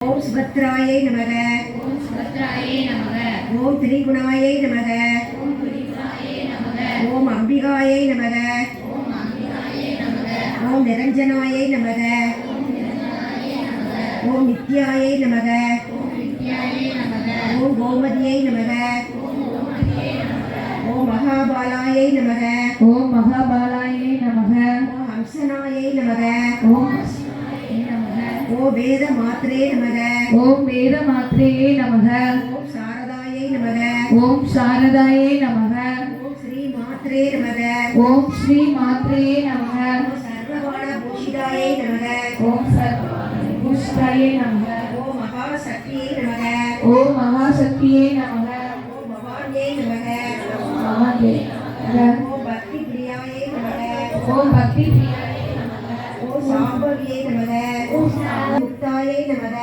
ஓம் சுபத்ராயை நமக. ஓம் சுபத்ராயை நமக. ஓம் திரிகுணாயை நமக. ஓம் திரிகுணாயை நமக. ஓம் அம்பிகாயை நமக. ஓம் அம்பிகாயை நமக. ஓம் நிரஞ்சனாயை நமக. ஓம் நிரஞ்சனாயை நமக. ஓம் நித்யாயை நமக. ஓம் வித்யாயை நமக. ஓம் கோமதியை நமக. ஓம் கோமதியை நமக. ஓம் மகாபாலாயை நமக. ஓம் மகாபாலாயை நமக. ஓம் ஹம்சனாயை நமக. ஓம் ஹம்சனாயை நமக. ஓம் வேத மாத்ரே நமக. ஓம் வேத மாத்ரேயே நமக. ஓம் சாரதாயை நமக. ஓம் சாரதாயை நமக. ஓம் ஸ்ரீ மாத்ரே நமக. ஓம் ஸ்ரீ மாத்ரேயே நமக. ஓம் சர்வபாண பூஷிதாயை நமக. ஓம் சர்வபூஷிதாயை நமக. ஓம் மகாசக்தியை நமக. ஓம் மகாசக்தியே நமக. ஓம் பவான்யே நமக. மகாதே நமக. ஓம் பக்தி பிரியாயை நமக. ஓம் பக்தி பிரியாயை நமக. ஓம் சாம்பவியை நமக. ஓம் முக்தாயை நமக.